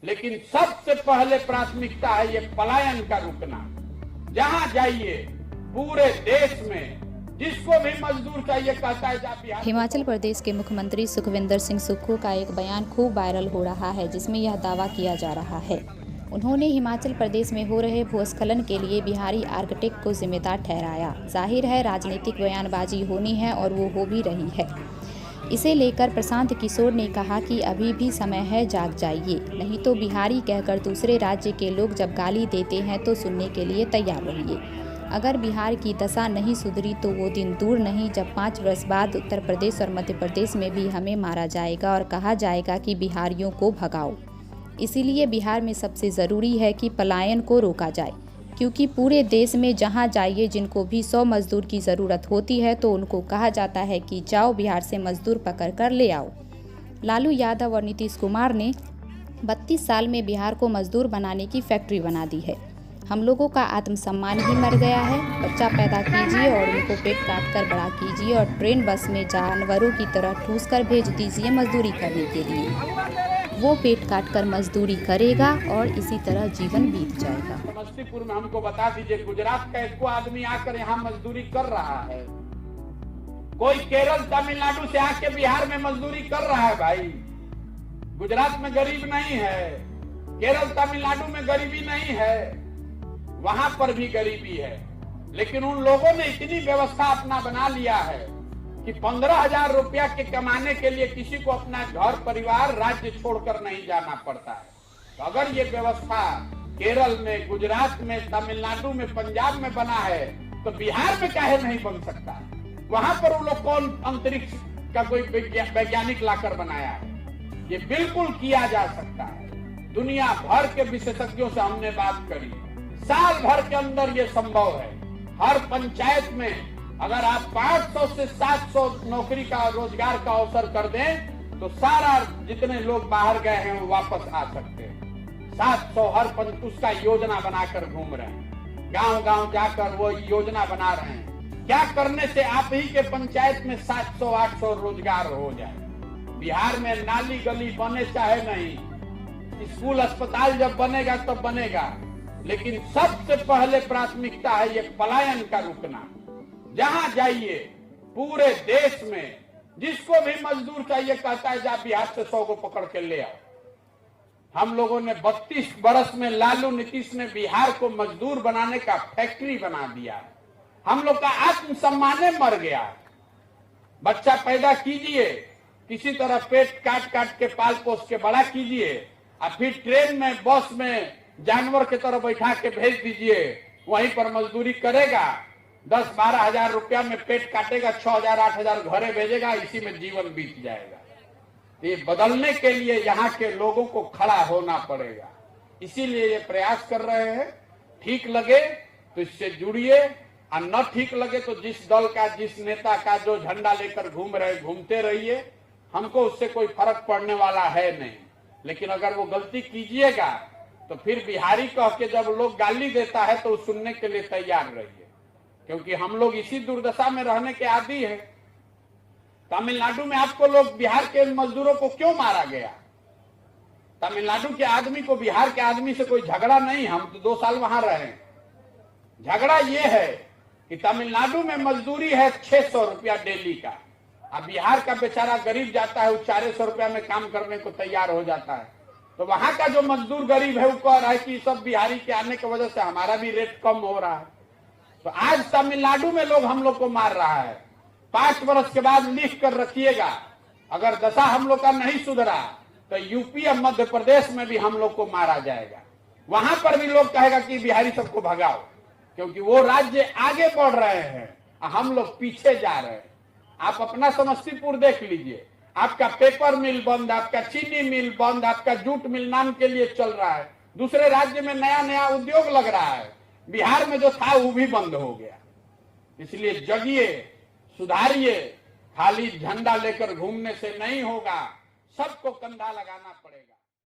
लेकिन सबसे पहले प्राथमिकता है ये पलायन का रुकना। जहां जाइए पूरे देश में जिसको भी मजदूर चाहिए कहता है जा बिहार। हिमाचल प्रदेश के मुख्यमंत्री सुखविंदर सिंह सुक्खू का एक बयान खूब वायरल हो रहा है, जिसमें यह दावा किया जा रहा है। उन्होंने हिमाचल प्रदेश में हो रहे भूस्खलन के लिए बिहारी आर्किटेक्ट को जिम्मेदार ठहराया। जाहिर है राजनीतिक बयानबाजी होनी है और वो हो भी रही है। इसे लेकर प्रशांत किशोर ने कहा कि अभी भी समय है, जाग जाइए, नहीं तो बिहारी कहकर दूसरे राज्य के लोग जब गाली देते हैं तो सुनने के लिए तैयार रहिए। अगर बिहार की दशा नहीं सुधरी तो वो दिन दूर नहीं जब 5 वर्ष बाद उत्तर प्रदेश और मध्य प्रदेश में भी हमें मारा जाएगा और कहा जाएगा कि बिहारियों को भगाओ। इसीलिए बिहार में सबसे ज़रूरी है कि पलायन को रोका जाए, क्योंकि पूरे देश में जहां जाइए जिनको भी 100 मजदूर की ज़रूरत होती है तो उनको कहा जाता है कि जाओ बिहार से मजदूर पकड़ कर ले आओ। लालू यादव और नीतीश कुमार ने 32 साल में बिहार को मजदूर बनाने की फैक्ट्री बना दी है। हम लोगों का आत्मसम्मान ही मर गया है। बच्चा पैदा कीजिए और उनको पेट काट कर बड़ा कीजिए और ट्रेन बस में जानवरों की तरह ठूस कर भेज दीजिए मजदूरी करने के लिए। वो पेट काट कर मजदूरी करेगा और इसी तरह जीवन बीत जाएगा। समस्तीपुर में हमको बता दीजिए, गुजरात का एक आदमी आकर यहाँ मजदूरी कर रहा है। कोई केरल तमिलनाडु से आके बिहार में मजदूरी कर रहा है। भाई गुजरात में गरीब नहीं है, केरल तमिलनाडु में गरीबी नहीं है, वहां पर भी गरीबी है। लेकिन उन लोगों ने इतनी व्यवस्था अपना बना लिया है कि 15,000 रुपया के कमाने के लिए किसी को अपना घर परिवार राज्य छोड़कर नहीं जाना पड़ता है। तो अगर ये व्यवस्था केरल में, गुजरात में, तमिलनाडु में, पंजाब में बना है तो बिहार में काहे नहीं बन सकता? वहां पर वो लोग कौन अंतरिक्ष का कोई वैज्ञानिक लाकर बनाया है? ये बिल्कुल किया जा सकता है। दुनिया भर के विशेषज्ञों से हमने बात करी, साल भर के अंदर ये संभव है। हर पंचायत में अगर आप 500 से 700 नौकरी का, रोजगार का अवसर कर दें तो सारा जितने लोग बाहर गए हैं वो वापस आ सकते हैं। 700 हर उसका योजना बनाकर घूम रहे हैं, गांव गांव जाकर वो योजना बना रहे हैं। क्या करने से आप ही के पंचायत में 700-800 रोजगार हो जाए? बिहार में नाली गली बने चाहे नहीं, स्कूल अस्पताल जब बनेगा तब तो बनेगा, लेकिन सबसे पहले प्राथमिकता है ये पलायन का रुकना। जहां जाइए पूरे देश में जिसको भी मजदूर चाहिए कहता है जा बिहार से 100 को पकड़ के ले आओ। हम लोगों ने 32 बरस में लालू नीतीश ने बिहार को मजदूर बनाने का फैक्ट्री बना दिया है। हम लोग का आत्मसम्मान मर गया। बच्चा पैदा कीजिए, किसी तरह पेट काट काट के पाल पोस के बड़ा कीजिए और फिर ट्रेन में, बस में जानवर की तरह बैठा के भेज दीजिए, वहीं पर मजदूरी करेगा, 10-12 हजार रुपया में पेट काटेगा, 6,000-8,000 घरे भेजेगा, इसी में जीवन बीत जाएगा। ये बदलने के लिए यहाँ के लोगों को खड़ा होना पड़ेगा। इसीलिए ये प्रयास कर रहे हैं। ठीक लगे तो इससे जुड़िए और न ठीक लगे तो जिस दल का, जिस नेता का जो झंडा लेकर घूमते रहिए। हमको उससे कोई फर्क पड़ने वाला है नहीं। लेकिन अगर वो गलती कीजिएगा तो फिर बिहारी कह के जब लोग गाली देता है तो सुनने के लिए तैयार रहिए, क्योंकि हम लोग इसी दुर्दशा में रहने के आदी है। तमिलनाडु में आपको लोग बिहार के मजदूरों को क्यों मारा गया? तमिलनाडु के आदमी को बिहार के आदमी से कोई झगड़ा नहीं। हम तो 2 साल वहां रहे। झगड़ा ये है कि तमिलनाडु में मजदूरी है 600 रुपया डेली का, अब बिहार का बेचारा गरीब जाता है वो 400 रुपया में काम करने को तैयार हो जाता है। तो वहां का जो मजदूर गरीब है वो कह रहा है कि सब बिहारी के आने की वजह से हमारा भी रेट कम हो रहा है। तो आज तमिलनाडु में लोग हम लोग को मार रहा है। 5 वर्ष के बाद लिख कर रखिएगा, अगर दशा हम लोग का नहीं सुधरा तो यूपी और मध्य प्रदेश में भी हम लोग को मारा जाएगा। वहां पर भी लोग कहेगा कि बिहारी सबको भगाओ, क्योंकि वो राज्य आगे बढ़ रहे हैं और हम लोग पीछे जा रहे हैं। आप अपना समस्तीपुर देख लीजिए, आपका पेपर मिल बंद, आपका चीनी मिल बंद, आपका जूट मिल नाम के लिए चल रहा है। दूसरे राज्य में नया नया उद्योग लग रहा है, बिहार में जो था वो भी बंद हो गया। इसलिए जगिए, सुधारिए। खाली झंडा लेकर घूमने से नहीं होगा, सबको कंधा लगाना पड़ेगा।